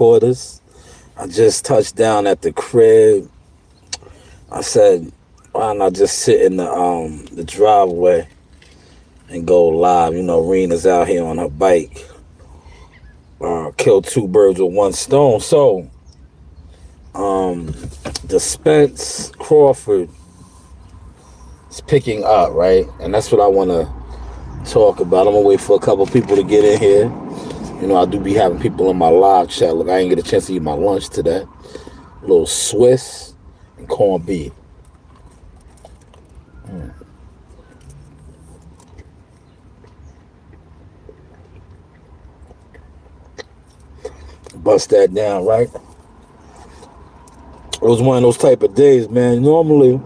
headquarters. I just touched down at the crib. I said, why not just sit in the driveway and go live? You know, Rena's out here on her bike. Kill two birds with one stone. So, the Spence Crawford is picking up, right? And that's what I want to talk about. I'm gonna wait for a couple people to get in here. You know, I do be having people in my live chat. Look, I ain't get a chance to eat my lunch today. A little Swiss and corned beef. Bust that down, right? It was one of those type of days, man. Normally,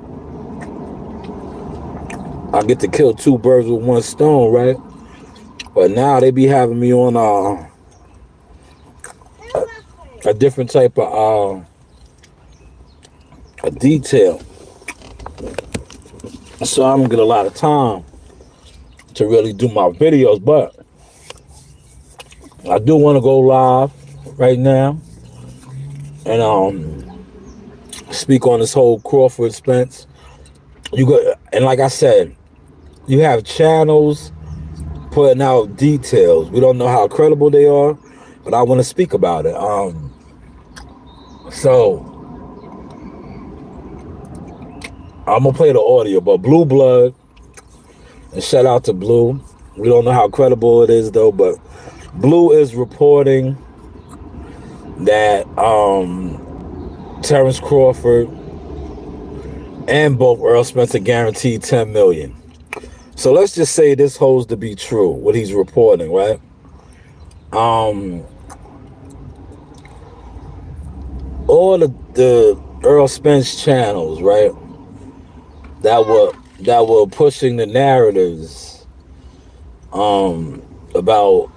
I get to kill two birds with one stone, right? But now they be having me on a different type of a detail. So I don't get a lot of time to really do my videos, but I do want to go live right now and speak on this whole Crawford Spence. You go, and like I said, you have channels putting out details. We don't know how credible they are, but I want to speak about it. So I'm gonna play the audio, but Blue Blood, and shout out to Blue. We don't know how credible it is though, but Blue is reporting that Terrence Crawford and both Earl Spencer guaranteed $10 million. So let's just say this holds to be true, what he's reporting, right? All the Earl Spence channels, right, that were pushing the narratives about,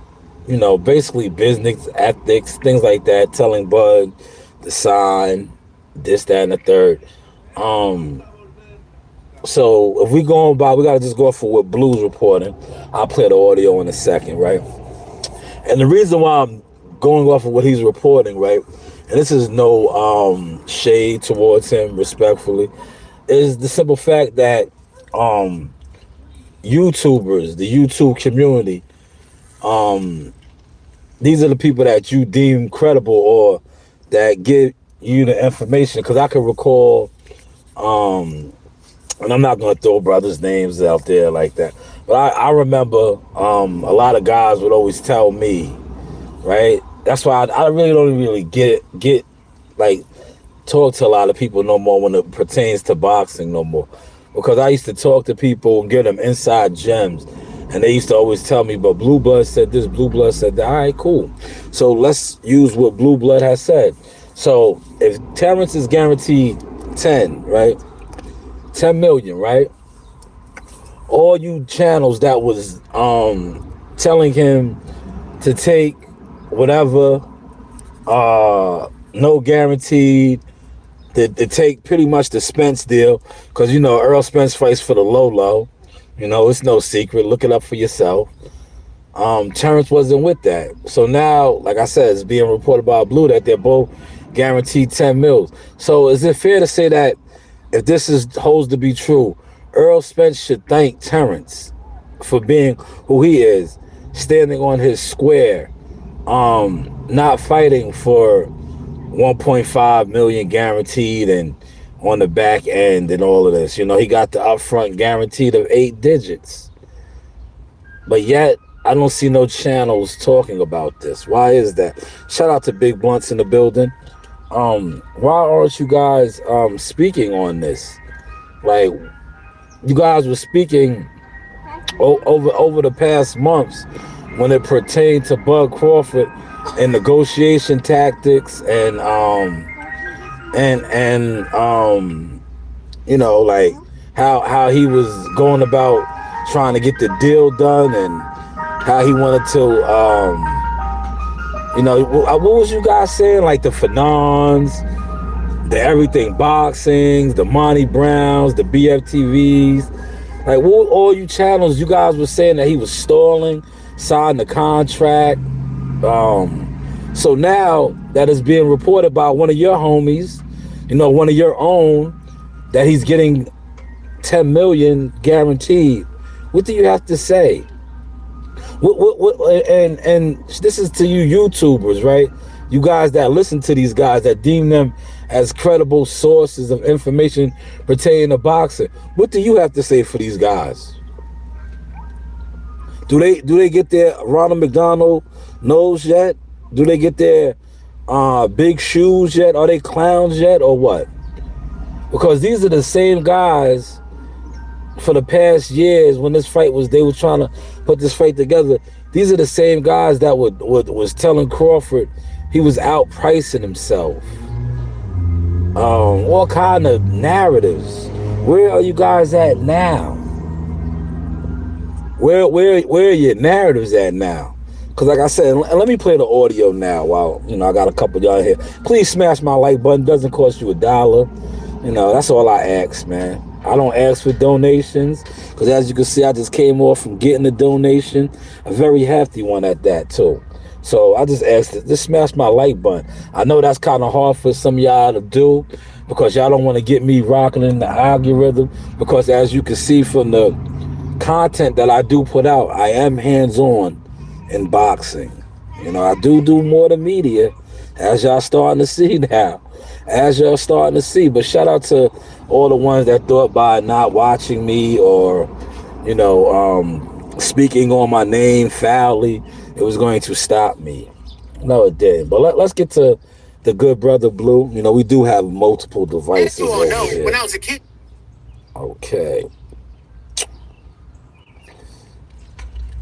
you know, basically business ethics, things like that, telling Bud to sign this, that, and the third. So if we going by, we gotta just go for what Blue's reporting. I'll play the audio in a second, right? And the reason why I'm going off of what he's reporting, right, and this is no shade towards him, respectfully, is the simple fact that YouTubers, the YouTube community, these are the people that you deem credible or that give you the information. Because I can recall, and I'm not going to throw brothers' names out there like that, but I remember a lot of guys would always tell me, right? That's why I really don't really get like talk to a lot of people no more when it pertains to boxing no more, because I used to talk to people and give them inside gems, and they used to always tell me, but Blue Blood said this, Blue Blood said that. All right, cool. So let's use what Blue Blood has said. So if Terrence is guaranteed 10, right? 10 million, right? All you channels that was telling him to take whatever, no guaranteed, to take pretty much the Spence deal, because you know Earl Spence fights for the low. You know, it's no secret. Look it up for yourself. Terrence wasn't with that. So now, like I said, it's being reported by Blue that they're both guaranteed 10 mils. So is it fair to say that if this holds to be true, Earl Spence should thank Terrence for being who he is, standing on his square, not fighting for 1.5 million guaranteed and on the back end and all of this? You know, he got the upfront guaranteed of 8 digits. But yet, I don't see no channels talking about this. Why is that? Shout out to Big Blunts in the building. Why aren't you guys speaking on this? Like, you guys were speaking over the past months when it pertained to Bud Crawford and negotiation tactics and you know, like how he was going about trying to get the deal done, and how he wanted to you know, what was you guys saying, like the Fanons, the Everything Boxings, the Monty Browns, the BFTVs, like what, all you channels, you guys were saying that he was stalling, signed the contract, So now that is being reported by one of your homies, one of your own, that he's getting 10 million guaranteed. What do you have to say? And this is to you YouTubers, right? You guys that listen to these guys, that deem them as credible sources of information pertaining to boxing. What do you have to say for these guys? Do they get their Ronald McDonald nose yet? Do they get their big shoes yet? Are they clowns yet, or what? Because these are the same guys for the past years when this fight was, they were trying to put this fight together. These are the same guys that was telling Crawford he was outpricing himself. All kind of narratives. Where are you guys at now? Where are your narratives at now? Because like I said, let me play the audio now while, I got a couple of y'all here. Please smash my like button. Doesn't cost you $1. That's all I ask, man. I don't ask for donations because, as you can see, I just came off from getting a donation, a very hefty one at that, too. So I just asked to just smash my like button. I know that's kind of hard for some of y'all to do because y'all don't want to get me rocking in the algorithm, because as you can see from the content that I do put out, I am hands-on in boxing. I do more than media, as y'all starting to see now. But shout out to all the ones that thought by not watching me or, speaking on my name foully, it was going to stop me. No, it didn't. But let's get to the good brother Blue. We do have multiple devices over here. When I was a kid. Okay.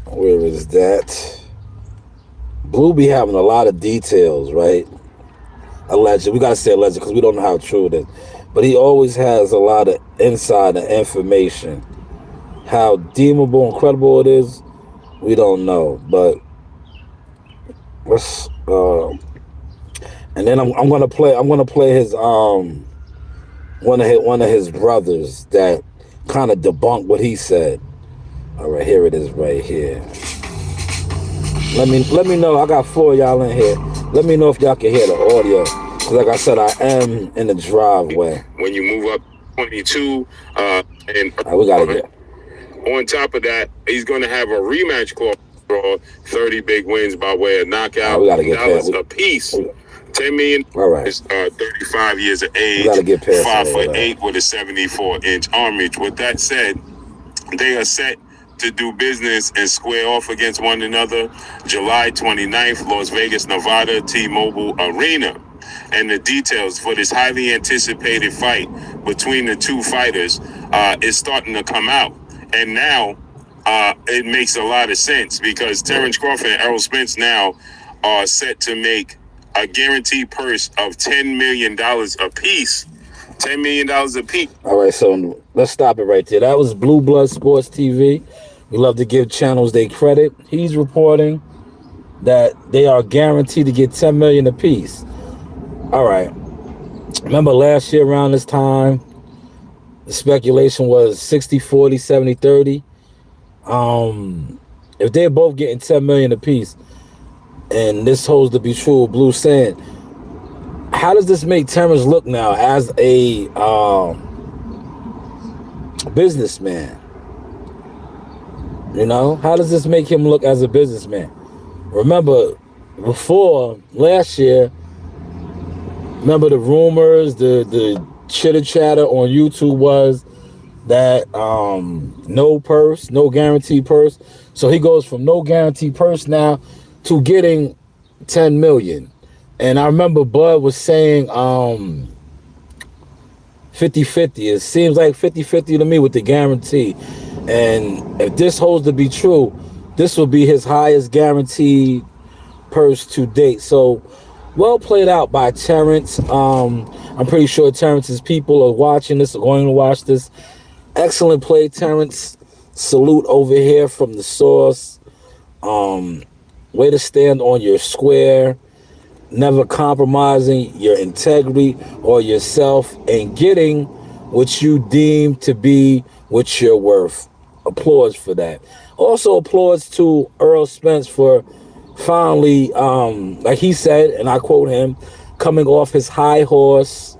Where is that? Blue be having a lot of details, right? Alleged. We got to say alleged because we don't know how true it is. But he always has a lot of insider information. How deemable and credible it is, we don't know. But let's and then I'm gonna play his one of his brothers that kind of debunked what he said. All right, here it is right here. Let me know. I got 4 of y'all in here. Let me know if y'all can hear the audio. Cause like I said, I am in the driveway. When you move up 22, and we gotta get. On top of that, he's going to have a rematch clause for 30 big wins by way of knockout. We gotta get dollars a piece. 10 million. All right. Is 35 years of age. We gotta get past 5'8" with a 74-inch arm reach. With that said, they are set to do business and square off against one another July 29th, Las Vegas, Nevada, T-Mobile Arena. And the details for this highly anticipated fight between the two fighters is starting to come out. And now it makes a lot of sense because Terrence Crawford and Errol Spence now are set to make a guaranteed purse of $10 million apiece. $10 million apiece. All right, so let's stop it right there. That was Blue Blood Sports TV. We love to give channels their credit. He's reporting that they are guaranteed to get $10 million apiece. All right. Remember last year around this time, the speculation was 60-40, 70-30. If they're both getting $10 million apiece, and this holds to be true, Blue saying, how does this make Terrence look now as a businessman? How does this make him look as a businessman? Remember, before last year, remember the rumors, the chitter chatter on YouTube was that no purse, no guaranteed purse. So he goes from no guaranteed purse now to getting 10 million. And I remember Bud was saying 50-50. It seems like 50-50 to me with the guarantee. And if this holds to be true, this will be his highest guaranteed purse to date. So well played out by Terrence. I'm pretty sure Terrence's people are watching this, are going to watch this. Excellent play, Terrence. Salute over here from the source. Way to stand on your square, never compromising your integrity or yourself, and getting what you deem to be what you're worth. Applause for that. Also applause to Earl Spence for finally, like he said, and I quote him, coming off his high horse,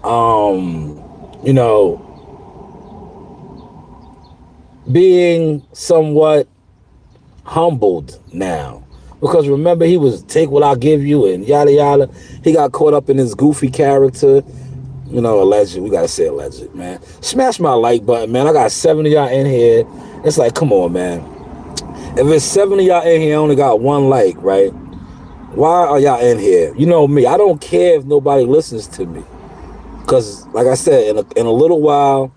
you know, being somewhat humbled now. Because remember, he was take what I give you and yada yada. He got caught up in his goofy character. You know, alleged. We gotta say alleged, man. Smash my like button, man. I got 7 of y'all in here. It's like, come on, man. If it's 7 of y'all in here, I only got 1 like, right? Why are y'all in here? You know me. I don't care if nobody listens to me. Because, like I said, in a little while,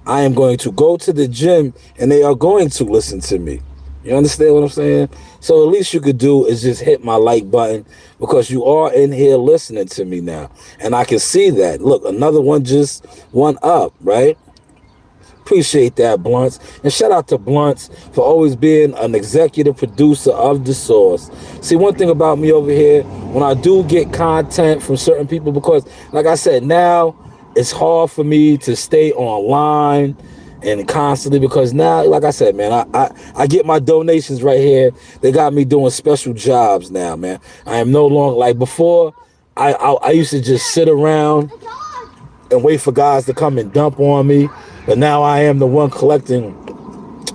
I am going to go to the gym and they are going to listen to me. You understand what I'm saying? So the least you could do is just hit my like button because you are in here listening to me now. And I can see that. Look, another one just went up, right? Appreciate that, Blunts. And shout out to Blunts for always being an executive producer of The Source. See, one thing about me over here, when I do get content from certain people, because like I said, now it's hard for me to stay online and constantly, because now, like I said, man, I get my donations right here. They got me doing special jobs now, man. I am no longer like before. I used to just sit around and wait for guys to come and dump on me, but now I am the one collecting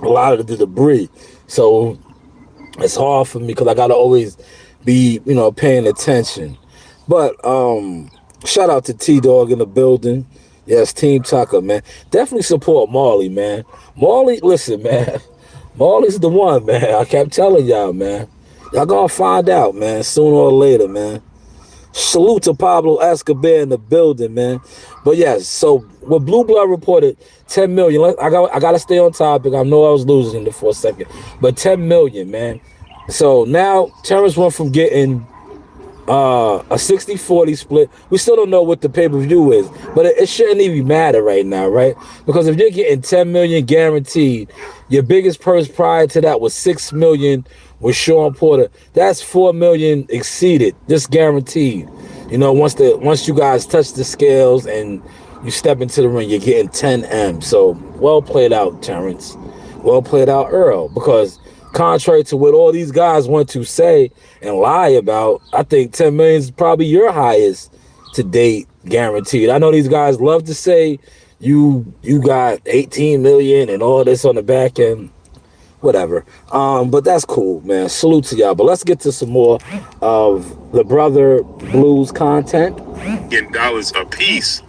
a lot of the debris. So it's hard for me because I gotta always be, you know, paying attention. But shout out to T-Dog in the building. Yes, Team Tucker, man. Definitely support Marley, man. Marley, listen, man. Marley's the one, man. I kept telling y'all, man. Y'all gonna find out, man, sooner or later, man. Salute to Pablo Escobar in the building, man. But yes, so what Blue Blood reported, 10 million. I gotta stay on topic. I know I was losing it for a second. But 10 million, man. So now Terrence went from getting a 60-40 split. We still don't know what the pay-per-view is, but it shouldn't even matter right now, right? Because if you're getting 10 million guaranteed, your biggest purse prior to that was 6 million with Sean Porter. That's 4 million exceeded, just guaranteed. You know, once you guys touch the scales and you step into the ring, you're getting 10M. So well played out, Terrence. Well played out, Earl, because contrary to what all these guys want to say and lie about, I think 10 million is probably your highest to date guaranteed. I know these guys love to say you got 18 million and all this on the back end, whatever. But that's cool, man. Salute to y'all. But let's get to some more of the Brother Blues content. Dollars a piece,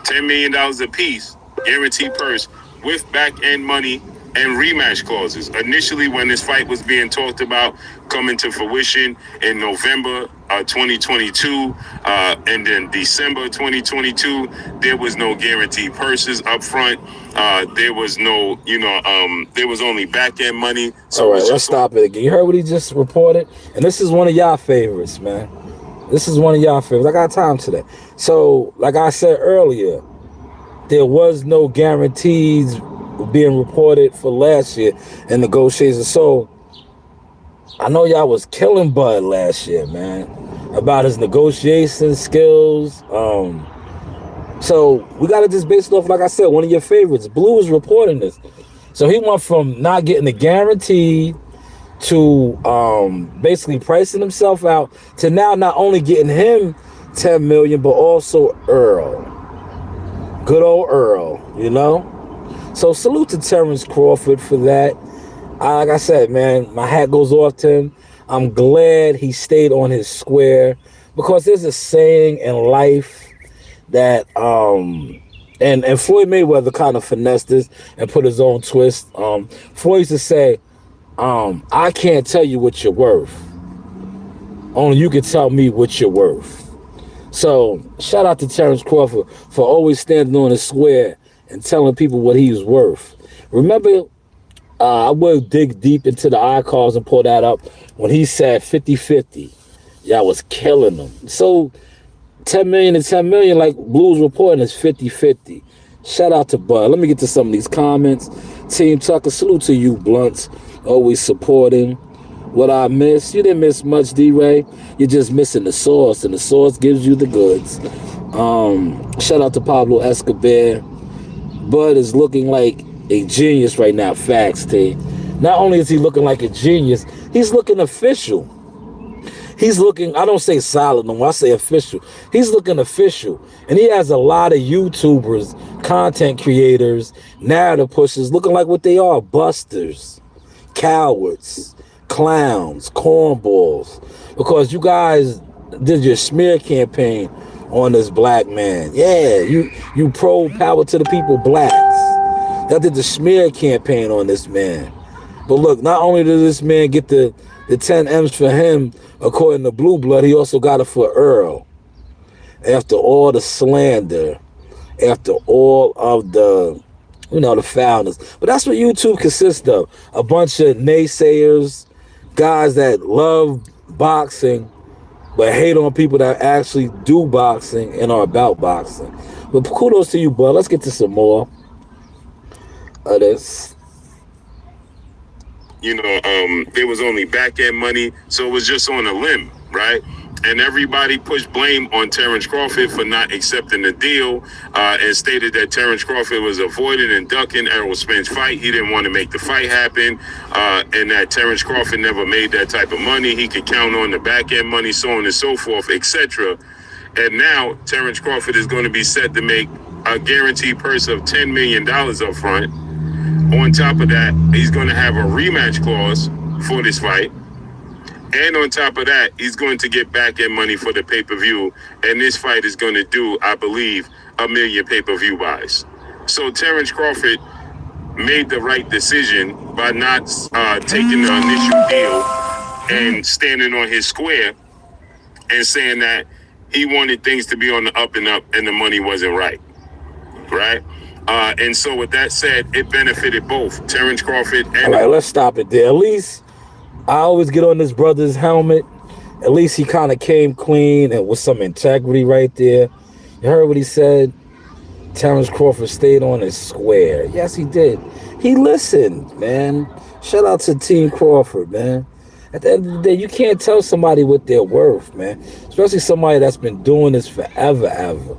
$10 million a piece, guaranteed purse with back end money and rematch clauses. Initially, when this fight was being talked about coming to fruition in November 2022 and then December 2022, there was no guaranteed purses up front. There was no, there was only back end money. So all right, let's stop it again. You heard what he just reported? And this is one of y'all favorites, man. This is one of y'all favorites. I got time today. So, like I said earlier, there was no guarantees being reported for last year in negotiations. So I know y'all was killing Bud last year, man, about his negotiation skills. So we got to just base it off, like I said, one of your favorites. Blue is reporting this. So he went from not getting the guarantee to basically pricing himself out to now not only getting him 10 million, but also Earl. Good old Earl, you know? So salute to Terrence Crawford for that. Like I said, man, my hat goes off to him. I'm glad he stayed on his square, because there's a saying in life that and Floyd Mayweather kind of finessed this and put his own twist. Floyd used to say, I can't tell you what you're worth. Only you can tell me what you're worth. So shout out to Terrence Crawford for always standing on his square and telling people what he's worth. Remember, I will dig deep into the icons and pull that up when he said 50-50. Y'all was killing him. So 10 million and 10 million, like Blues reporting, is 50-50. Shout out to Bud. Let me get to some of these comments. Team Tucker, salute to you, Blunts. Always supporting. What I miss? You didn't miss much, D-Ray. You're just missing the sauce, and the sauce gives you the goods. Shout out to Pablo Escobar. Bud is looking like a genius right now. Facts, T. Not only is he looking like a genius, he's looking official. He's looking, I don't say solid no more, I say official. He's looking official. And he has a lot of YouTubers, content creators, narrative pushers looking like what they are, busters, cowards, clowns, cornballs. Because you guys did your smear campaign on this black man. Yeah, you pro power to the people blacks. That did the smear campaign on this man. But look, not only did this man get the 10 M's for him, according to Blue Blood, he also got it for Earl. After all the slander, after all of the, the founders. But that's what YouTube consists of. A bunch of naysayers, guys that love boxing, but hate on people that actually do boxing and are about boxing. But kudos to you, bud. Let's get to some more of this. There was only back end money, so it was just on a limb, right? And everybody pushed blame on Terrence Crawford for not accepting the deal, and stated that Terrence Crawford was avoiding and ducking Errol Spence's fight. He didn't want to make the fight happen, and that Terrence Crawford never made that type of money. He could count on the back end money, so on and so forth, etc. And now Terrence Crawford is going to be set to make a guaranteed purse of $10 million up front. On top of that, he's going to have a rematch clause for this fight. And on top of that, he's going to get back-end money for the pay-per-view. And this fight is going to do, I believe, 1 million pay-per-view buys. So Terrence Crawford made the right decision by not taking the initial deal and standing on his square and saying that he wanted things to be on the up and up and the money wasn't right. Right? And so with that said, it benefited both Terrence Crawford and... All right, let's stop it there. At least I always get on this brother's helmet. At least he kind of came clean and with some integrity right there. You heard what he said? Terrence Crawford stayed on his square. Yes, he did. He listened, man. Shout out to Team Crawford, man. At the end of the day, you can't tell somebody what they're worth, man. Especially somebody that's been doing this forever, ever.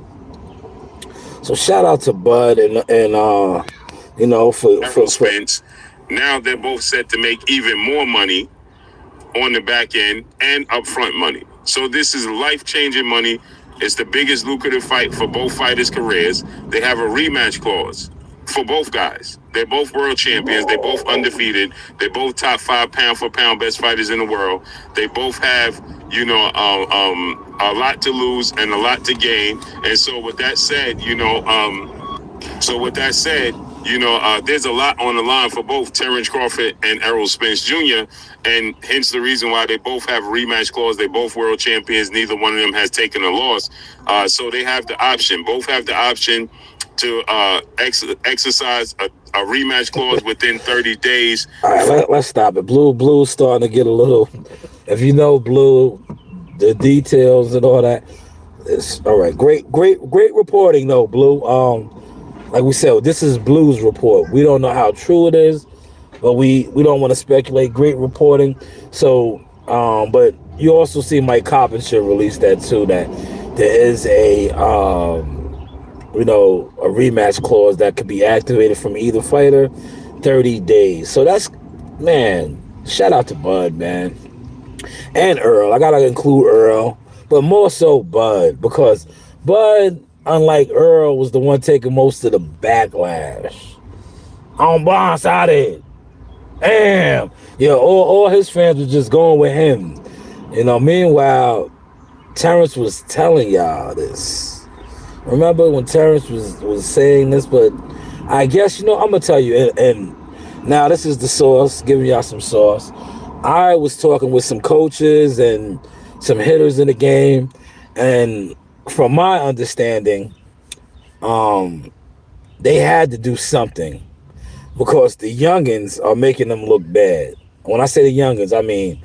So shout out to Bud and for Spence. Now they're both set to make even more money on the back end and upfront money. So this is life-changing money. It's the biggest lucrative fight for both fighters' careers. They have a rematch clause for both guys. They're both world champions. They're both undefeated. They're both top 5 pound-for-pound best fighters in the world. They both have, a lot to lose and a lot to gain. And so with that said, there's a lot on the line for both Terrence Crawford and Errol Spence Jr., and hence the reason why they both have a rematch clause. They're both world champions. Neither one of them has taken a loss. So they have the option. Both have the option to exercise a rematch clause within 30 days. All right, let's stop it. Blue's starting to get a little... If you know Blue, the details and all that, it's all right. Great reporting, though, Blue. Like we said, this is Blue's report. We don't know how true it is, but we don't want to speculate. Great reporting. So, but you also see Mike Carpenter release that too, that there is a rematch clause that could be activated from either fighter, 30 days. So that's, man, shout out to Bud, man. And Earl. I gotta include Earl, but more so Bud, because Bud, unlike Earl, was the one taking most of the backlash. On boss out it. Damn. Yeah, all his fans were just going with him. Meanwhile, Terrence was telling y'all this. Remember when Terrence was saying this? But I guess, I'm going to tell you, and now this is the source, giving y'all some sauce. I was talking with some coaches and some hitters in the game, and from my understanding, they had to do something because the youngins are making them look bad. When I say the youngins, I mean,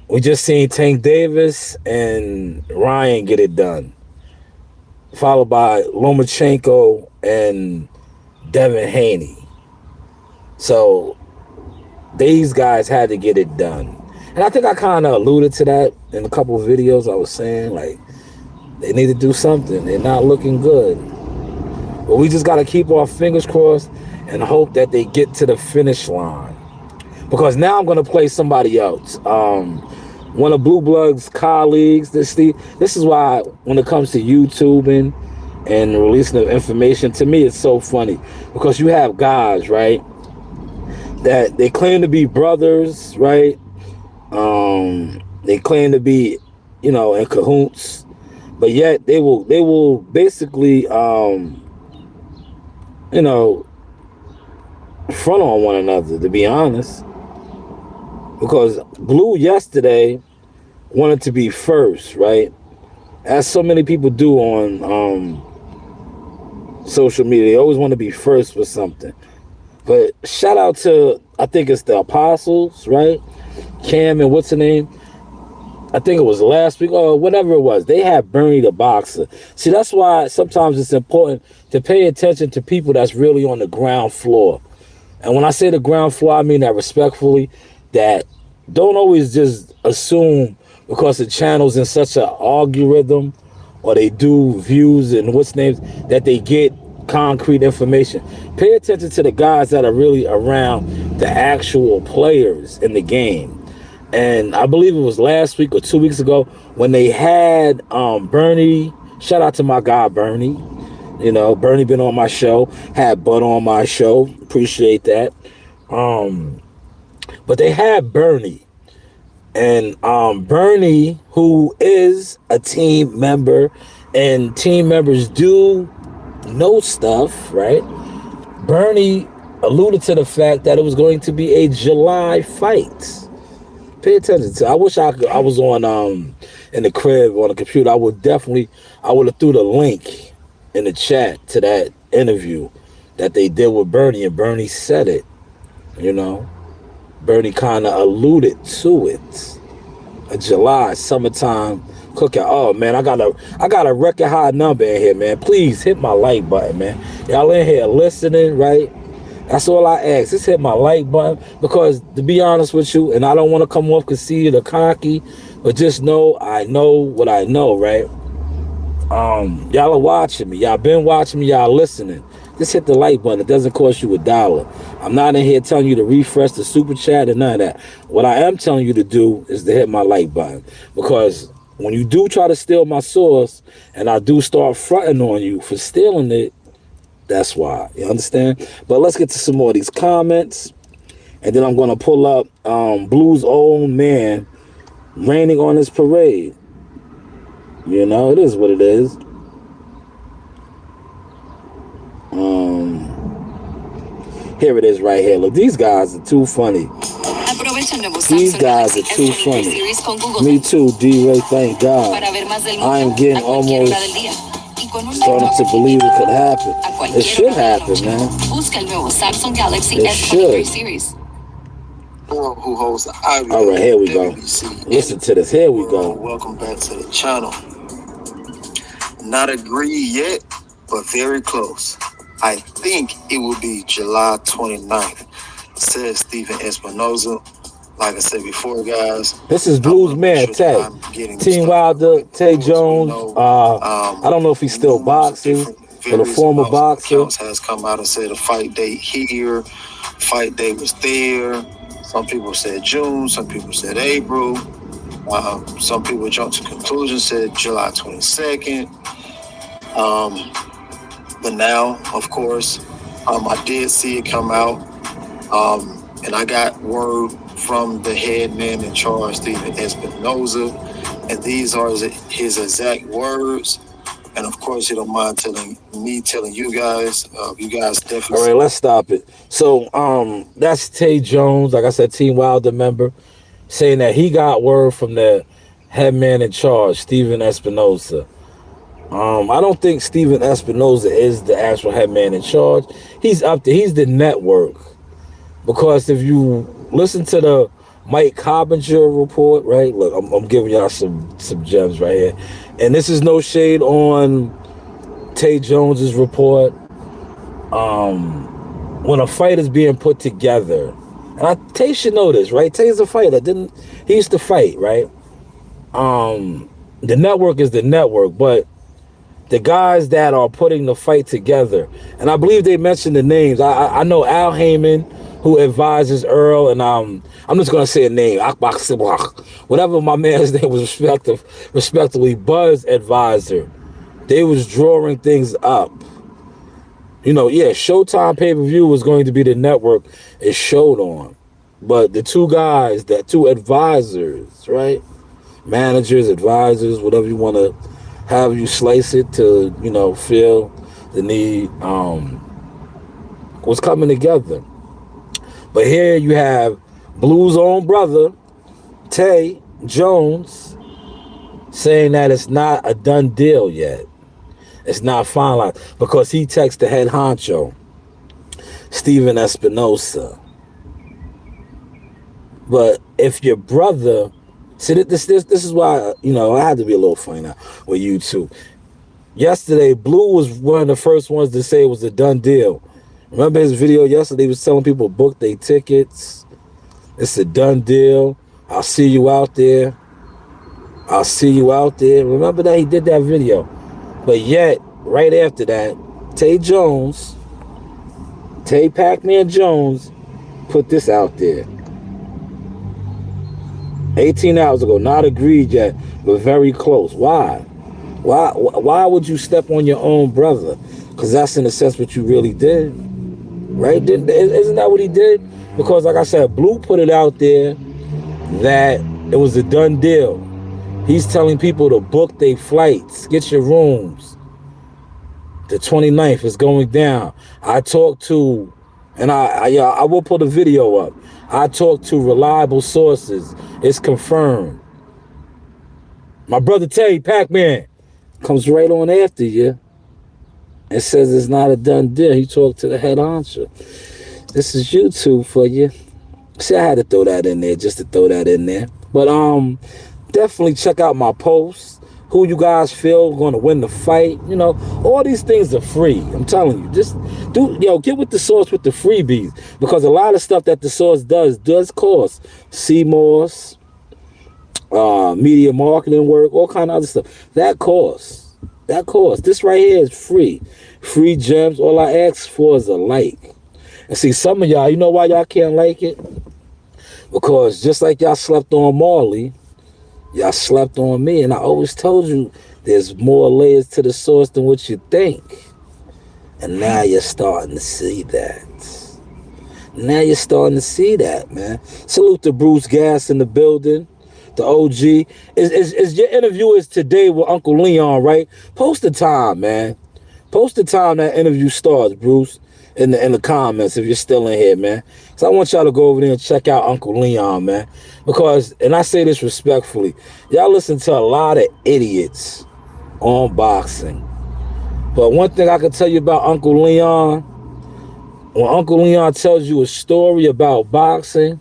we just seen Tank Davis and Ryan get it done, followed by Lomachenko and Devin Haney. So these guys had to get it done. And I think I kind of alluded to that in a couple of videos. I was saying, like, they need to do something. They're not looking good. But we just got to keep our fingers crossed and hope that they get to the finish line. Because now I'm going to play somebody else. one of Blue Blood's colleagues. This is why when it comes to YouTubing and releasing of information, to me it's so funny because you have guys, right, that they claim to be brothers, right? They claim to be, in cahoots, but yet they will basically, front on one another, to be honest. Because Blue yesterday wanted to be first, right? As so many people do on social media, they always want to be first with something. But shout out to, I think it's the Apostles, right? Cam and what's her name? I think it was last week or whatever it was. They had Bernie the boxer. See, that's why sometimes it's important to pay attention to people that's really on the ground floor. And when I say the ground floor, I mean that respectfully, that don't always just assume because the channel's in such an algorithm or they do views and what's names that they get concrete information. Pay attention to the guys that are really around the actual players in the game. And I believe it was last week or 2 weeks ago when they had Bernie. Shout out to my guy Bernie. Bernie been on my show, had Bud on my show. Appreciate that. But they had Bernie. And Bernie, who is a team member, and team members do know stuff, right? Bernie alluded to the fact that it was going to be a July fight. Pay attention to. I wish I was on in the crib on the computer. I would have threw the link in the chat to that interview that they did with Bernie, and Bernie said it. Bernie kind of alluded to it. A July summertime cookout. Oh man, I got a record high number in here, man. Please hit my like button, man. Y'all in here listening, right? That's all I ask. Just hit my like button, because to be honest with you, and I don't want to come off conceited or cocky, but just know I know what I know, right? Y'all are watching me. Y'all been watching me. Y'all listening. Just hit the like button. It doesn't cost you $1. I'm not in here telling you to refresh the super chat and none of that. What I am telling you to do is to hit my like button, because when you do try to steal my source and I do start fronting on you for stealing it, that's why. You understand? But let's get to some more of these comments. And then I'm going to pull up Blue's own man raining on his parade. It is what it is. Here it is right here. Look, these guys are too funny. These guys are too funny. Me too, D-Ray, thank God. I am getting almost starting to believe it could happen. It should happen, man. It should. Who holds the Ivy. All right, here we go. Listen to this. Here we go. Welcome back to the channel. Not agreed yet, but very close. I think it will be July 29th, says Stephen Espinoza. Like I said before, guys. This is Blues man, Tay. Team Wilder, Tay Jones. I don't know if he's still boxing, but a former boxer. Has come out and said a fight date here, fight date was there. Some people said June, some people said April. Some people jumped to conclusions, said July 22nd. But now, of course, I did see it come out, and I got word from the head man in charge, Stephen Espinoza, and these are his exact words. And of course, you don't mind telling you guys. You guys definitely. All right, let's stop it. So, that's Tay Jones, like I said, Team Wilder member, saying that he got word from the head man in charge, Stephen Espinoza. I don't think Stephen Espinoza is the actual head man in charge. He's up there. He's the network. Because if you listen to the Mike Cobbinger report, right? Look, I'm giving y'all some gems right here. And this is no shade on Tay Jones's report. When a fight is being put together, and Tay should know this, right? Tay's a fighter. He used to fight, right? The network is the network, but the guys that are putting the fight together, and I believe they mentioned the names. I know Al Heyman, who advises Earl, and I'm just gonna say a name, whatever my man's name was, respectively, Buzz advisor. They was drawing things up. Showtime pay-per-view was going to be the network it showed on. But the two guys, two advisors, right? Managers, advisors, whatever you want to have you slice it to, feel the need, was coming together. But here you have Blue's own brother, Tay Jones, saying that it's not a done deal yet. It's not finalized because he texted the head honcho, Steven Espinosa. But if your brother, see, this is why, I had to be a little funny now with you too. Yesterday, Blue was one of the first ones to say it was a done deal. Remember his video yesterday? He was telling people book their tickets. It's a done deal. I'll see you out there. I'll see you out there. Remember that? He did that video. But yet, right after that, Tay Pac-Man Jones, put this out there. 18 hours ago, not agreed yet, but very close. Why? Why would you step on your own brother? Because that's in a sense what you really did. Right? Isn't that what he did? Because like I said, Blue put it out there that it was a done deal. He's telling people to book their flights, get your rooms. The 29th is going down. I talked to, and I will put a video up. I talked to reliable sources. It's confirmed. My brother Tay Pac-Man comes right on after you and says it's not a done deal. He talked to the head honcho. This is YouTube for you. See, I had to throw that in there just to throw that in there. But definitely check out my posts. Who you guys feel going to win the fight? All these things are free. I'm telling you. Just get with the source with the freebies. Because a lot of stuff that the source does cost. CMOS, media marketing work, all kind of other stuff. That costs. This right here is free. Free gems. All I ask for is a like. And see, some of y'all, you know why y'all can't like it? Because just like y'all slept on Marley, y'all slept on me, and I always told you there's more layers to the source than what you think. And now you're starting to see that. Man. Salute to Bruce Gas in the building, the OG. Is your interview is today with Uncle Leon, right? Post the time, man. Post the time that interview starts, Bruce, in the comments if you're still in here, man. So I want y'all to go over there and check out Uncle Leon, man. Because, and I say this respectfully, y'all listen to a lot of idiots on boxing. But one thing I can tell you about Uncle Leon, when Uncle Leon tells you a story about boxing,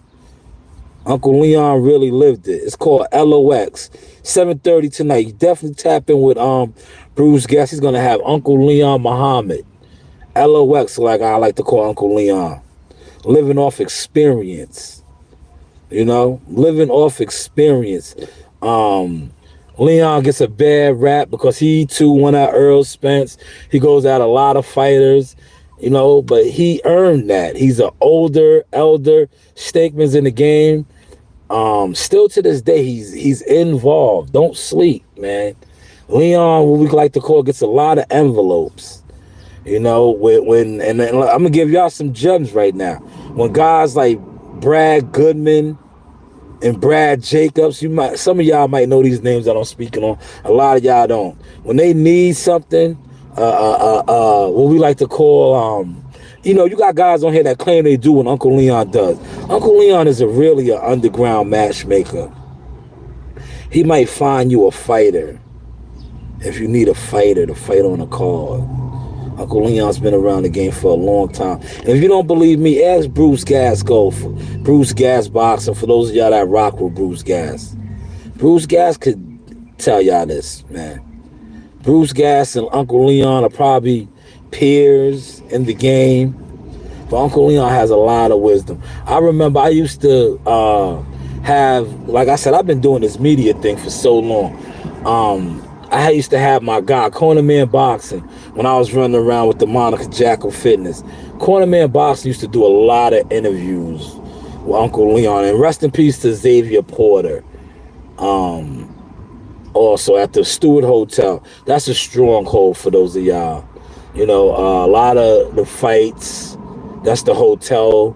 Uncle Leon really lived it. It's called LOX. 7:30 tonight. You definitely tap in with Bruce Guest. He's going to have Uncle Leon Muhammad. LOX, like I like to call Uncle Leon. Living off experience. Living off experience. Leon gets a bad rap because he too went at Earl Spence. He goes at a lot of fighters, but he earned that. He's an elder stakeman's in the game. Still to this day, he's involved. Don't sleep, man. Leon, what we like to call, gets a lot of envelopes. And I'm gonna give y'all some gems right now. When guys like Brad Goodman and Brad Jacobs, some of y'all might know these names that I'm speaking on. A lot of y'all don't. When they need something, what we like to call, you got guys on here that claim they do what Uncle Leon does. Uncle Leon is really an underground matchmaker. He might find you a fighter if you need a fighter to fight on a card. Uncle Leon's been around the game for a long time. And if you don't believe me, ask Bruce Gas Bruce Gas Boxing, for those of y'all that rock with Bruce Gas. Bruce Gas could tell y'all this, man. Bruce Gas and Uncle Leon are probably peers in the game. But Uncle Leon has a lot of wisdom. I remember I used to like I said, I've been doing this media thing for so long. I used to have my guy, Corner Man Boxing, when I was running around with the Monica Jackal Fitness. Corner Man Boxing used to do a lot of interviews with Uncle Leon. And rest in peace to Xavier Porter. Also at the Stewart Hotel. That's a stronghold for those of y'all. You know, a lot of the fights, that's the hotel.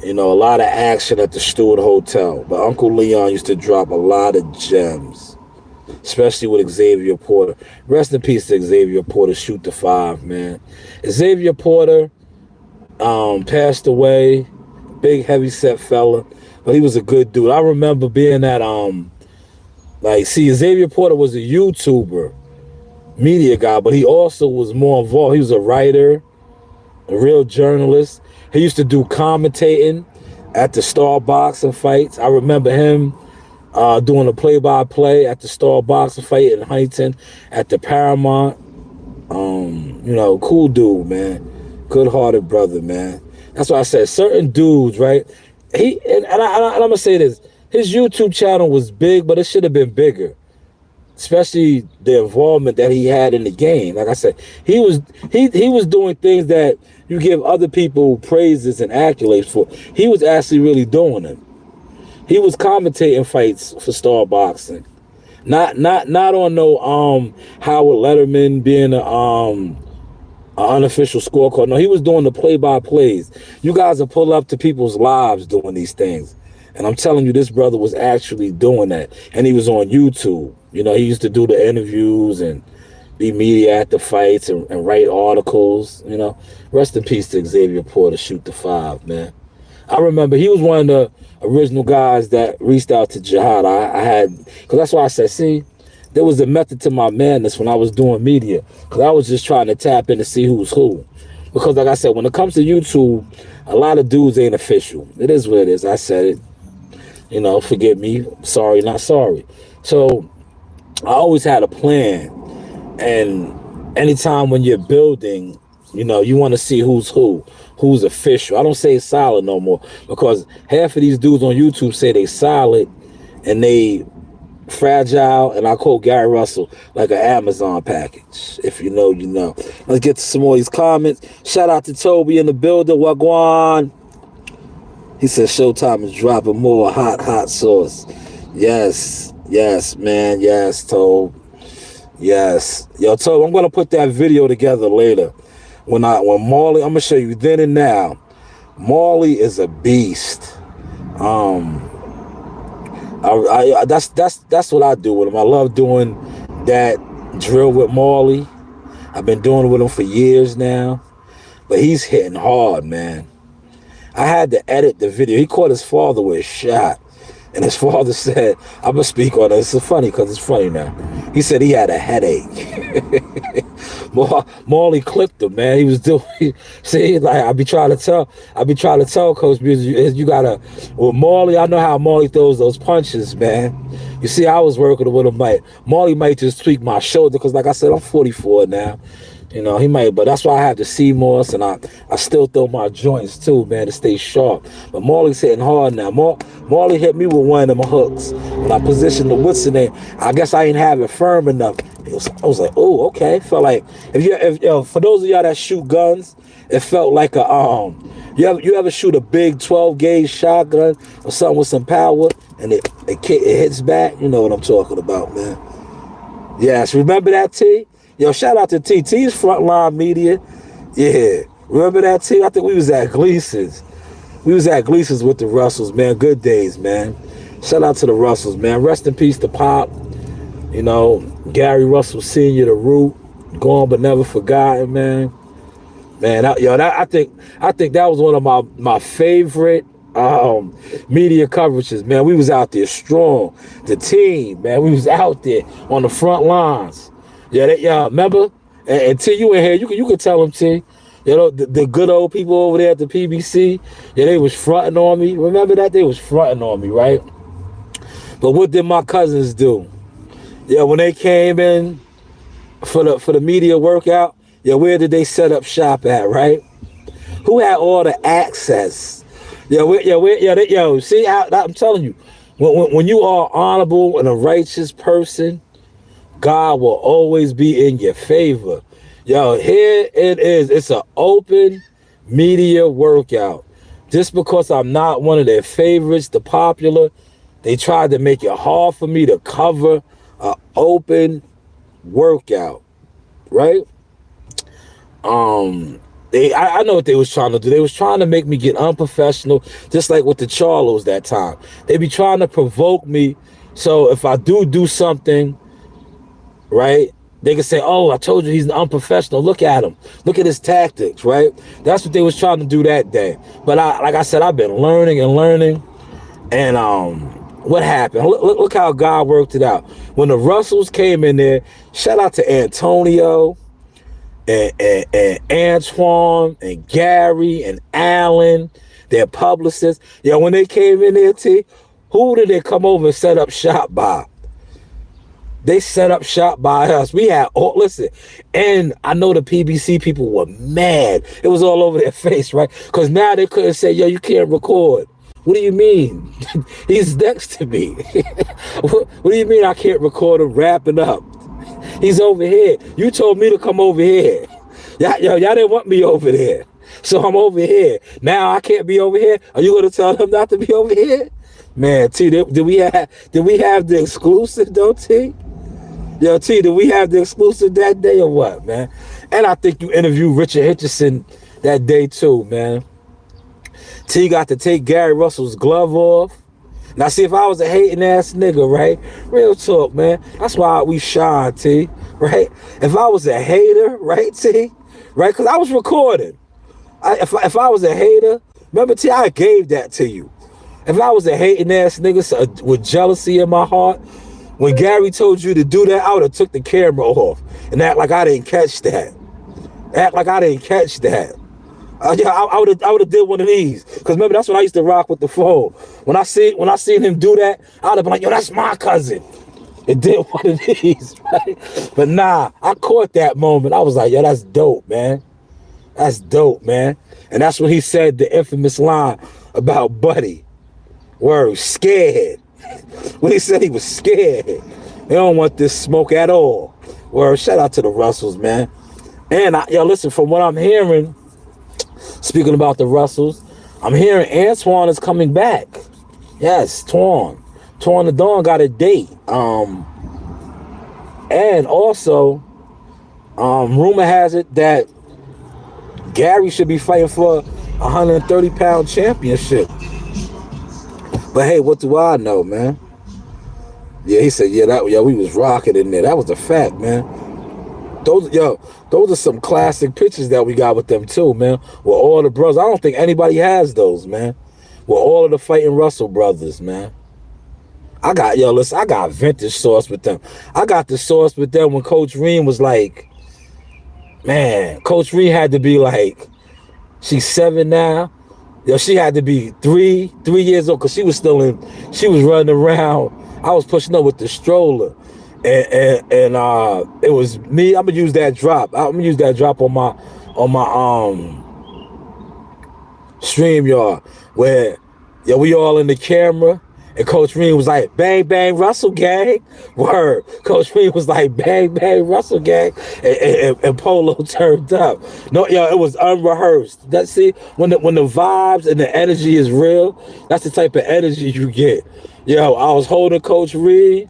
You know, a lot of action at the Stewart Hotel. But Uncle Leon used to drop a lot of gems, especially with Xavier Porter. Rest in peace to Xavier Porter, shoot the 5, man. Xavier Porter passed away, big heavy-set fella, but he was a good dude. I remember being at, Xavier Porter was a YouTuber, media guy, but he also was more involved. He was a writer, a real journalist. He used to do commentating at the Star Boxing fights. I remember him doing a play-by-play at the Star Boxing fight in Huntington at the Paramount. You know, cool dude, man. Good-hearted brother, man. That's why I said certain dudes, right? I'm gonna say this. His YouTube channel was big, but it should have been bigger. Especially the involvement that he had in the game. Like I said, he was doing things that you give other people praises and accolades for. He was actually really doing them. He was commentating fights for Star Boxing. Not on no Howard Letterman being an unofficial scorecard. No, he was doing the play-by-plays. You guys will pull up to people's lives doing these things. And I'm telling you, this brother was actually doing that. And he was on YouTube. You know, he used to do the interviews and be media at the fights and write articles, you know. Rest in peace to Xavier Porter, shoot the 5, man. I remember he was one of the original guys that reached out to Jihad. I had, because that's why I said, see, there was a method to my madness when I was doing media. Because I was just trying to tap in to see who's who. Because like I said, when it comes to YouTube, a lot of dudes ain't official. It is what it is. I said it. You know, forgive me. Sorry, not sorry. So I always had a plan. And anytime when you're building, you know, you want to see who's official. I don't say solid no more, because half of these dudes on YouTube say they solid and they fragile, and I quote Gary Russell, like an Amazon package. If you know, you know. Let's get to some more of these comments. Shout out to Toby in the building. Wagwan. He said Showtime is dropping more hot sauce. Yes, man. Yes, Tobe. Yes. Yo, Tobe, I'm gonna put that video together later. When Marley, I'm gonna show you then and now. Marley is a beast. That's what I do with him. I love doing that drill with Marley. I've been doing it with him for years now. But he's hitting hard, man. I had to edit the video. He caught his father with a shot. And his father said, I'm going to speak on this. It's funny because it's funny now. He said he had a headache. Marley clipped him, man. He was doing, see, like I be trying to tell Coach Music, you gotta, with Marley, I know how Marley throws those punches, man. You see, I was working with him, Marley might just tweak my shoulder, because like I said, I'm 44 now. You know, he might, but that's why I have the CMOS, and I still throw my joints too, man, to stay sharp. But Marley's hitting hard now. Marley hit me with one of them hooks. When I positioned the what's in there, I guess I ain't have it firm enough. I was like, oh, okay. Felt like if for those of y'all that shoot guns, it felt like a you ever shoot a big 12 gauge shotgun or something with some power and it hits back? You know what I'm talking about, man. Yes, remember that, T? Yo, shout out to T. T's Frontline Media. Yeah. Remember that, T? I think we was at Gleason's. We was at Gleason's with the Russells, man. Good days, man. Shout out to the Russells, man. Rest in peace to Pop. You know, Gary Russell Sr., the Root. Gone but never forgotten, man. Man, I think that was one of my favorite media coverages, man. We was out there strong. The team, man. We was out there on the front lines. Yeah, remember? And T, you in here, you can tell them, T. You know, the good old people over there at the PBC, yeah, they was fronting on me. Remember that? They was fronting on me, right? But what did my cousins do? Yeah, when they came in for the media workout, yeah, where did they set up shop at, right? Who had all the access? See, I'm telling you, when you are honorable and a righteous person, God will always be in your favor. Yo, here it is. It's an open media workout. Just because I'm not one of their favorites, the popular, they tried to make it hard for me to cover an open workout, right? I know what they was trying to do. They was trying to make me get unprofessional, just like with the Charlos that time. They be trying to provoke me, so if I do something, right, they can say, oh, I told you he's unprofessional. Look at him. Look at his tactics, right? That's what they was trying to do that day. But like I said, I've been learning. And what happened? Look how God worked it out. When the Russells came in there, shout out to Antonio and Antoine and Gary and Alan, their publicists. Yeah, when they came in there, T, who did they come over and set up shop by? They set up shop by us. We had, listen, and I know the PBC people were mad. It was all over their face, right? Because now they couldn't say, yo, you can't record. What do you mean? He's next to me. What do you mean I can't record him wrapping up? He's over here. You told me to come over here. Y'all didn't want me over there. So I'm over here. Now I can't be over here. Are you going to tell them not to be over here? Man, T, did we have the exclusive though, T? Yo, T, did we have the exclusive that day or what, man? And I think you interviewed Richard Hitchison that day too, man. T got to take Gary Russell's glove off. Now, see, if I was a hating ass nigga, right? Real talk, man. That's why we shine, T, right? If I was a hater, right, T, right? Because I was recording. If I was a hater, remember, T, I gave that to you. If I was a hating ass nigga with jealousy in my heart, when Gary told you to do that, I would have took the camera off and act like I didn't catch that. Act like I didn't catch that. Yeah, I would have did one of these. Because remember, that's when I used to rock with the phone. When I seen him do that, I would have been like, yo, that's my cousin. It did one of these, right? But nah, I caught that moment. I was like, yo, that's dope, man. That's dope, man. And that's when he said the infamous line about Buddy. Word, scared. When he said he was scared. They don't want this smoke at all. Word, shout out to the Russells, man. And listen, from what I'm hearing, speaking about the Russells, I'm hearing Antoine is coming back. Yes, Twan the Dawn got a date. And also, rumor has it that Gary should be fighting for a 130-pound championship. But hey, what do I know, man? Yeah, he said, we was rocking in there. That was a fact, man. Those are some classic pictures that we got with them too, man. With all the brothers. I don't think anybody has those, man. With all of the fighting Russell brothers, man. I got vintage sauce with them. I got the sauce with them when Coach Ream was like, man, Coach Ream had to be like, she's 7 now. Yo, she had to be 3 years old because she was running around. I was pushing up with the stroller. And it was me. I'm gonna use that drop. I'm gonna use that drop on my StreamYard where we all in the camera and Coach Ream was like, bang bang Russell gang. Word. Coach Ream was like, bang bang Russell gang, and Polo turned up. No, it was unrehearsed. When the vibes and the energy is real, that's the type of energy you get. I was holding Coach Ream.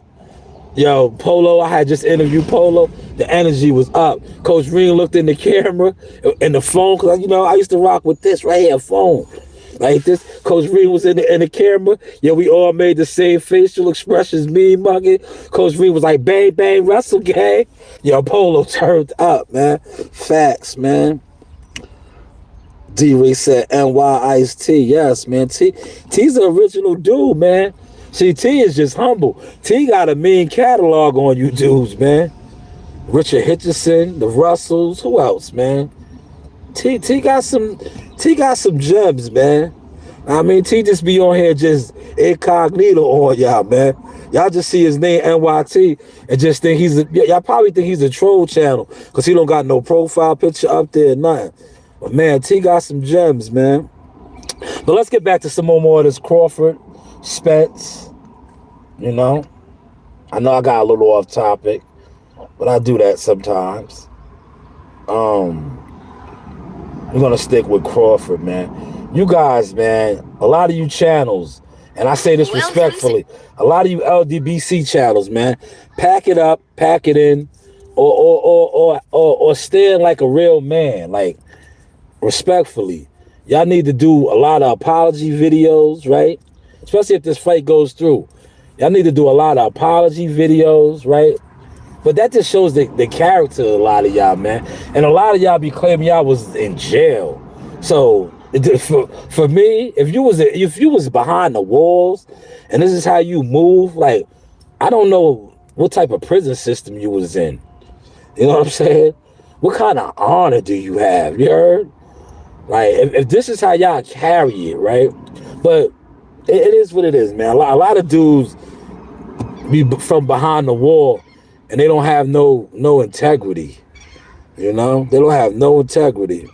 Polo, I had just interviewed Polo. The energy was up. Coach Ream looked in the camera and the phone, because I used to rock with this right here, phone. Like this. Coach Ream was in the camera. We all made the same facial expressions, me mugging. Coach Ream was like, bang, bang, Russell gang. Polo turned up, man. Facts, man. D-Ray said NY Ice T. Yes, man. T's the original dude, man. See, T is just humble. T got a mean catalog on you dudes, man. Richard Hitchison, the Russells, who else, man? T got some gems, man. I mean, T just be on here just incognito on y'all, man. Y'all just see his name NYT and just think y'all probably think he's a troll channel because he don't got no profile picture up there, nothing. But man, T got some gems, man. But let's get back to some more of this Crawford, Spence. I know I got a little off topic. but I do that sometimes. We're gonna stick with Crawford, man. You guys, man, a lot of you channels, and I say this respectfully, a lot of you LDBC channels, man, pack it up, pack it in, or stand like a real man, like respectfully. Y'all need to do a lot of apology videos, right? Especially if this fight goes through. Y'all need to do a lot of apology videos, right? But that just shows the character of a lot of y'all, man. And a lot of y'all be claiming y'all was in jail. So for me, if you was behind the walls and this is how you move, like, I don't know what type of prison system you was in. You know what I'm saying? What kind of honor do you have? You heard? Like, if this is how y'all carry it, right? But it is what it is, man. A lot of dudes be from behind the wall and they don't have no integrity. You know? They don't have no integrity.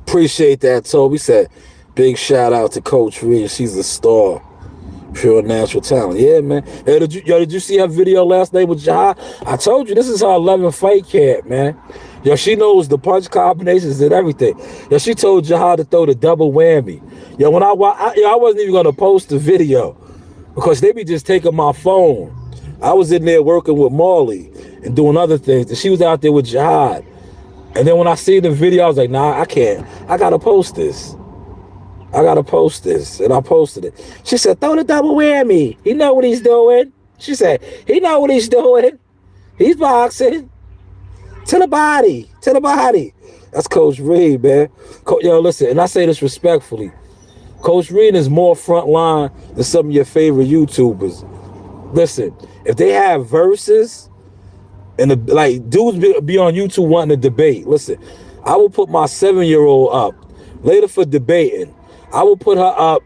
Appreciate that, Toby. Said, big shout out to Coach Reed. She's a star. Pure natural talent. Yeah, man. Hey, did you see her video last night with Jahad? I told you, this is her 11th fight camp, man. Yo, she knows the punch combinations and everything. Yo, she told Jahad to throw the double whammy. Yo, when I wasn't even going to post the video because they be just taking my phone. I was in there working with Marley and doing other things, and she was out there with Jahad. And then when I see the video, I was like, nah, I can't. I got to post this. I got to post this. And I posted it. She said, throw the double whammy. He know what he's doing. She said, he know what he's doing. He's boxing. To the body. To the body. That's Coach Reed, man. Yo, listen, and I say this respectfully. Coach Reed is more frontline than some of your favorite YouTubers. Listen, if they have verses, and like dudes be on YouTube wanting to debate. Listen, I will put my 7-year-old up later for debating. I will put her up,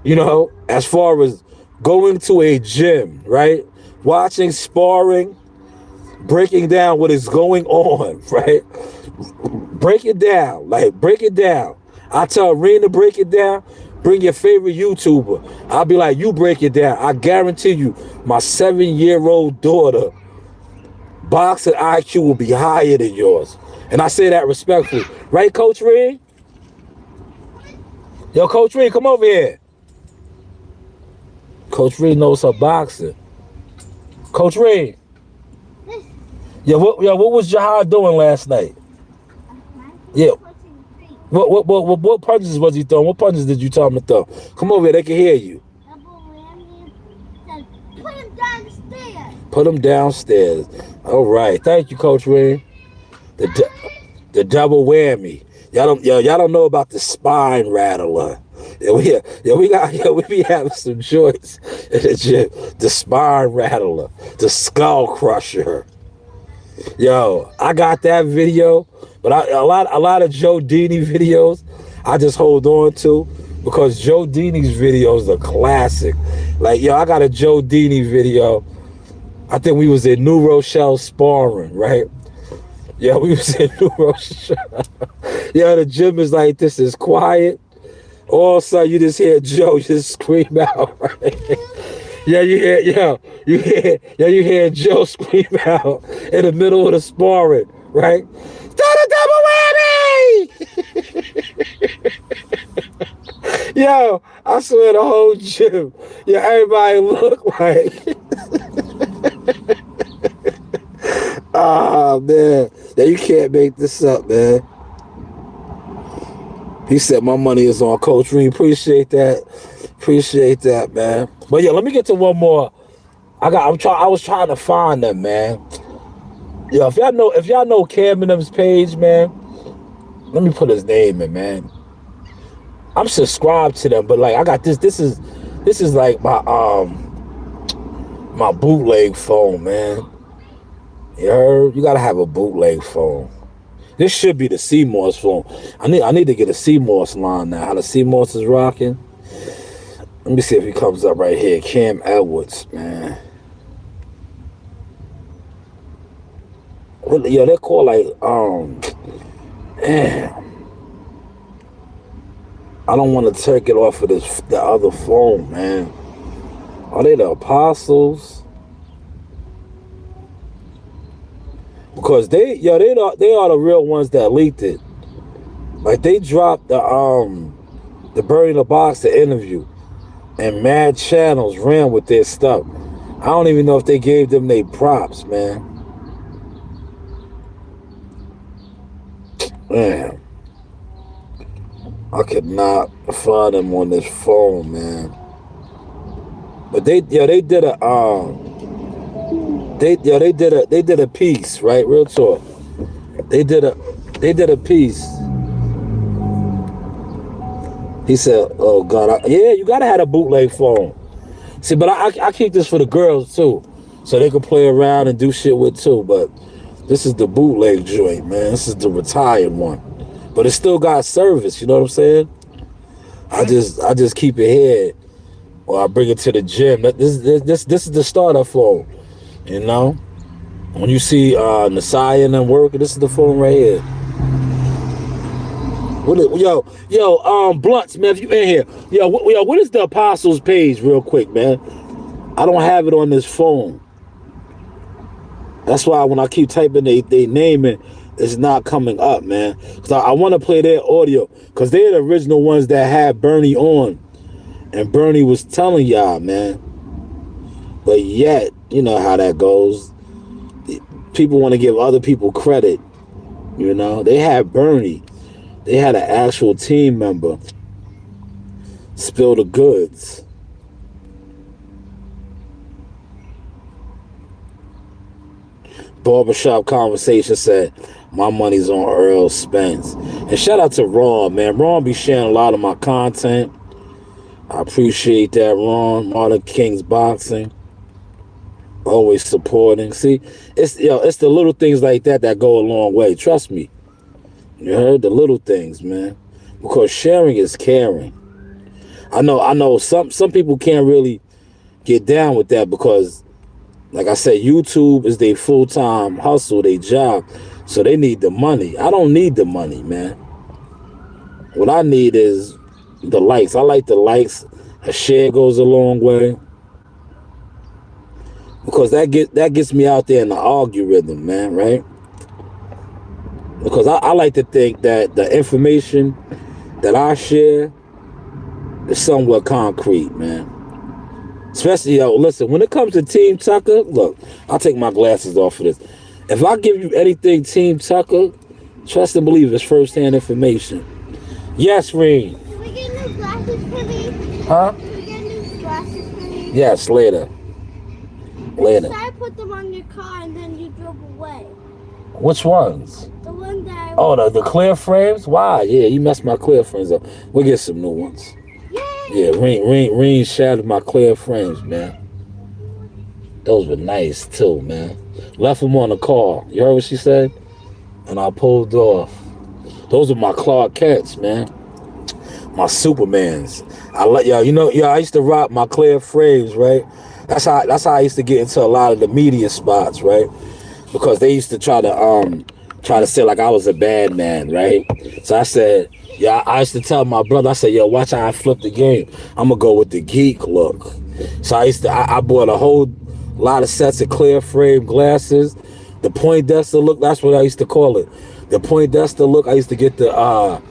you know, as far as going to a gym, right? Watching sparring, breaking down what is going on, right? Break it down, like break it down. I tell Reen to break it down. Bring your favorite YouTuber. I'll be like, you break it down. I guarantee you, my 7-year-old daughter, boxing IQ will be higher than yours. And I say that respectfully. Right, Coach Reed? Yo, Coach Reed, come over here. Coach Reed knows her boxing. Coach Reed. Yeah, what was Jahad doing last night? Yeah. What punches was he throwing? What punches did you tell him to throw? Come over here, they can hear you. Put him downstairs. Put him downstairs. All right. Thank you, Coach Reed. The double whammy. Y'all don't know about the spine rattler. We be having some joints in the gym. The spine rattler, the skull crusher. Yo, I got that video, but a lot of Joe Dini videos I just hold on to because Joe Dini's videos are classic. Like, yo, I got a Joe Dini video. I think we was in New Rochelle sparring, right? Yeah, we was in New Rochelle. Yeah, the gym is like this, is quiet. All of a sudden, you just hear Joe just scream out, right? Yeah, you hear Joe scream out in the middle of the sparring, right? Throw the double whammy! Yo, I swear the whole gym, yeah, everybody look like. Ah, man. Yeah, you can't make this up, man. He said my money is on Coach Reed. Appreciate that, man. But yeah, let me get to one more. I was trying to find them, man. Yeah, if y'all know Cam and them's page, man, let me put his name in, man. I'm subscribed to them, but like I got this. This is like my bootleg phone, man. You heard? You gotta have a bootleg phone. This should be the CMOS phone. I need to get a CMOS line now. How the CMOS is rocking. Let me see if he comes up right here. Cam Edwards, man. Yeah, they call like damn. I don't want to take it off of the other phone, man. Are they the Apostles? because they are the real ones that leaked it. Like they dropped the Bernie the Boxer interview, and mad channels ran with their stuff. I don't even know if they gave them their props, man. Man, I could not find them on this phone, man. But they did a piece, right? Real talk. They did a piece. He said, "Oh God, you gotta have a bootleg phone." See, but I keep this for the girls too, so they can play around and do shit with too. But this is the bootleg joint, man. This is the retired one, but it still got service. You know what I'm saying? I just keep it here, or I bring it to the gym. This is the starter phone. You know, when you see Nasai and them working, this is the phone right here. Blunts, man, if you in here, what is the Apostles page, real quick, man? I don't have it on this phone. That's why when I keep typing they name it, it's not coming up, man. Cause I want to play their audio, cause they're the original ones that had Bernie on, and Bernie was telling y'all, man. But yet, you know how that goes. People want to give other people credit. You know, they had Bernie. They had an actual team member spill the goods. Barbershop Conversation said, my money's on Earl Spence. And shout out to Ron, man. Ron be sharing a lot of my content. I appreciate that, Ron. Martin King's Boxing. Always supporting. See, it's the little things like that go a long way. Trust me. You heard? The little things, man. Because sharing is caring. I know some people can't really get down with that because, like I said, YouTube is their full-time hustle, their job. So they need the money. I don't need the money, man. What I need is the likes. I like the likes. A share goes a long way. Because that gets me out there in the algorithm, man, right? Because I like to think that the information that I share is somewhat concrete, man. Especially, listen, when it comes to Team Tucker, look, I'll take my glasses off for this. If I give you anything Team Tucker, trust and believe it's first-hand information. Yes, Reen. Can we get new glasses for me? Huh? Can we get new glasses for me? Yes, later. Later. I put them on your car and then you drove away. Which ones? The one that the clear frames? Why? Yeah, you messed my clear frames up. We'll get some new ones. Yay! Yeah, Reen shattered my clear frames, man. Those were nice too, man. Left them on the car. You heard what she said? And I pulled off. Those are my Clark Kents, man. My Supermans. I used to rock my clear frames, right? That's how I used to get into a lot of the media spots, right? Because they used to try to say like I was a bad man, right? So I said, I used to tell my brother, I said, watch how I flip the game. I'm gonna go with the geek look. So I bought a whole lot of sets of clear frame glasses. The Poindexter look, that's what I used to call it. The Poindexter look, I used to get the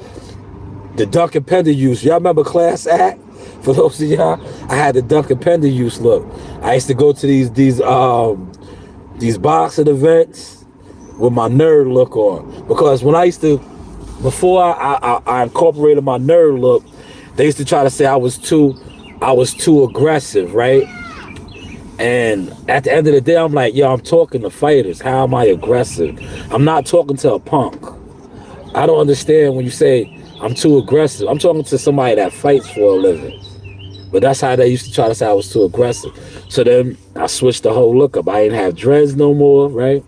Duncan Penderuse. Y'all remember Class Act? For those of y'all, I had the Duncan Penderuse look. I used to go to these boxing events with my nerd look on. Because when before I incorporated my nerd look, they used to try to say I was too aggressive, right? And at the end of the day, I'm like, I'm talking to fighters. How am I aggressive? I'm not talking to a punk. I don't understand when you say I'm too aggressive. I'm talking to somebody that fights for a living. But that's how they used to try to say I was too aggressive. So then I switched the whole look up. I didn't have dreads no more, right?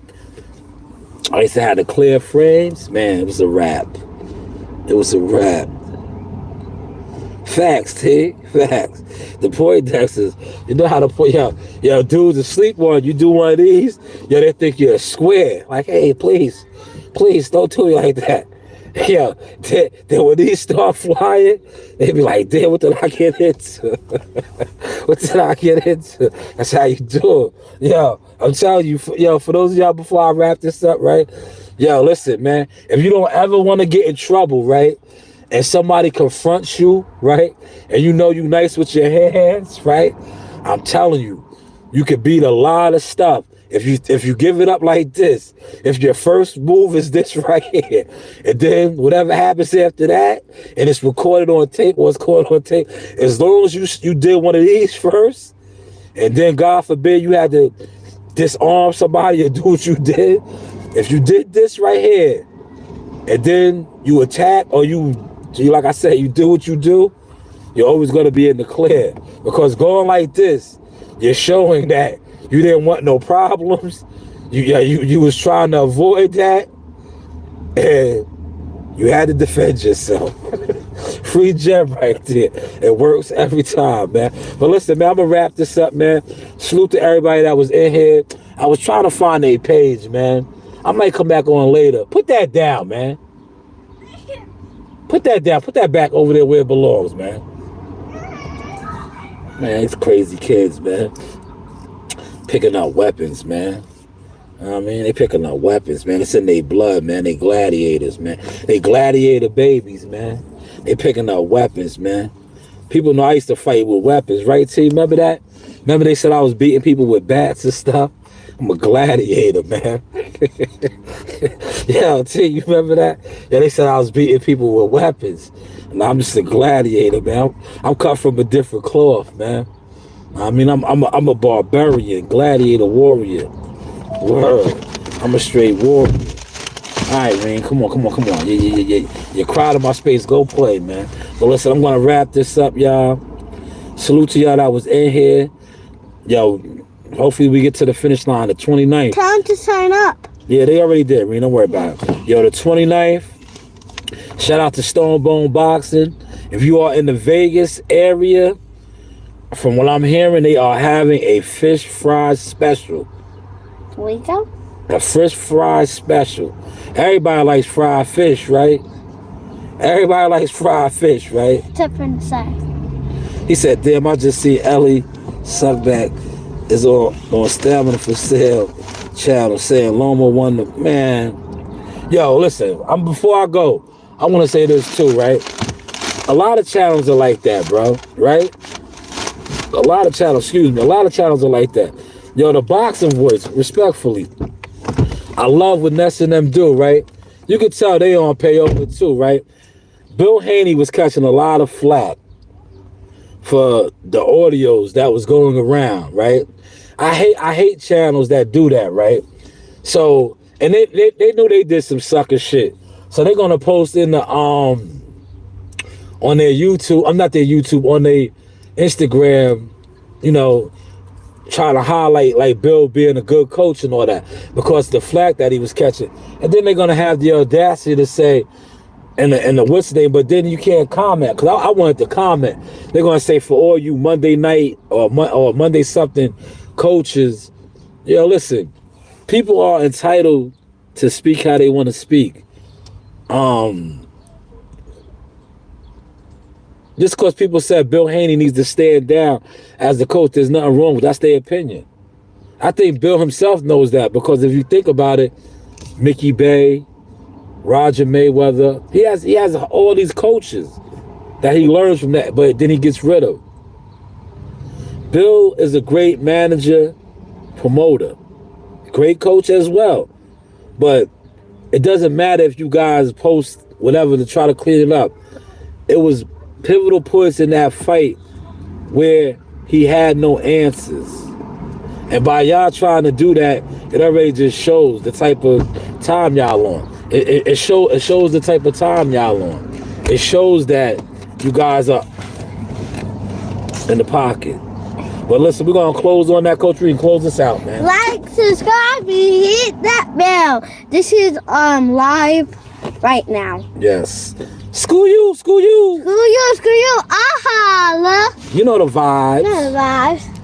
I used to have the clear frames. Man, it was a wrap. It was a wrap. Facts, T. Facts. The Poindexters, you know how to put, dudes asleep on you do one of these, they think you're a square. Like, hey, please don't do me like that. Yeah, then when these start flying, they be like, damn, what did I get into? What did I get into? That's how you do it. Yo, I'm telling you, for those of y'all before I wrap this up, right? Yo, listen, man, if you don't ever want to get in trouble, right? And somebody confronts you, right? And you know you nice with your hands, right? I'm telling you, you could beat a lot of stuff. If you give it up like this, if your first move is this right here, and then whatever happens after that, and it's recorded on tape or it's caught on tape, as long as you did one of these first, and then God forbid you had to disarm somebody or do what you did, if you did this right here, and then you attack or you like I said, you do what you do, you're always going to be in the clear. Because going like this, you're showing that you didn't want no problems. You was trying to avoid that, and you had to defend yourself. Free gem right there. It works every time, man. But listen, man, I'm gonna wrap this up, man. Salute to everybody that was in here. I was trying to find a page, man. I might come back on later. Put that down, man. Put that down. Put that back over there where it belongs, man. Man, it's crazy kids, man. Picking up weapons, man. You know what I mean? They picking up weapons, man. It's in their blood, man. They gladiators, man. They gladiator babies, man. They picking up weapons, man. People know I used to fight with weapons, right, T? Remember that? Remember they said I was beating people with bats and stuff? I'm a gladiator, man. Yeah, T, you remember that? Yeah, they said I was beating people with weapons. And I'm just a gladiator, man. I'm cut from a different cloth, man. I mean, I'm a barbarian, gladiator, warrior. Word. I'm a straight warrior. All right, man. Come on. Yeah. You're crowding my space. Go play, man. But listen, I'm gonna wrap this up, y'all. Salute to y'all that was in here. Yo, hopefully we get to the finish line, the 29th. Tell them to sign up. Yeah, they already did, man. Don't worry about it. Yo, the 29th. Shout out to Stone Bone Boxing. If you are in the Vegas area, from what I'm hearing, they are having a fish fry special. We go. A fish fry special. Everybody likes fried fish, right? Everybody likes fried fish, right? Except for the side. He said, damn, I just see Ellie Suckback is on Stamina for Sale channel saying Loma won the... Man. Yo, listen, before I go, I want to say this too, right? A lot of channels are like that, bro, right? A lot of channels are like that. Yo, the boxing voice, respectfully, I love what Ness and them do, right? You can tell they on payover too, right? Bill Haney was catching a lot of flack for the audios that was going around, right? I hate channels that do that, right? So, and they knew they did some sucker shit. So they're gonna post in the on their YouTube, not their YouTube, on their Instagram, you know, trying to highlight like Bill being a good coach and all that because the flack that he was catching. And then they're gonna have the audacity to say, and the what's name, but then you can't comment because I wanted to comment. They're gonna say for all you Monday night or Monday something coaches, yo, listen, people are entitled to speak how they want to speak. Just because people said Bill Haney needs to stand down as the coach, there's nothing wrong with that. That's their opinion. I think Bill himself knows that because if you think about it, Mickey Bay, Roger Mayweather, he has all these coaches that he learns from that, but then he gets rid of. Bill is a great manager, promoter, great coach as well. But it doesn't matter if you guys post whatever to try to clean it up. It was pivotal points in that fight where he had no answers. And by y'all trying to do that, it already just shows the type of time y'all on. It shows the type of time y'all on. It shows that you guys are in the pocket. But listen, we're going to close on that, Coach Reed. Close us out, man. Like, subscribe, and hit that bell. This is live right now. Yes. Screw you. Screw you. Aha, You know the vibes. vibes.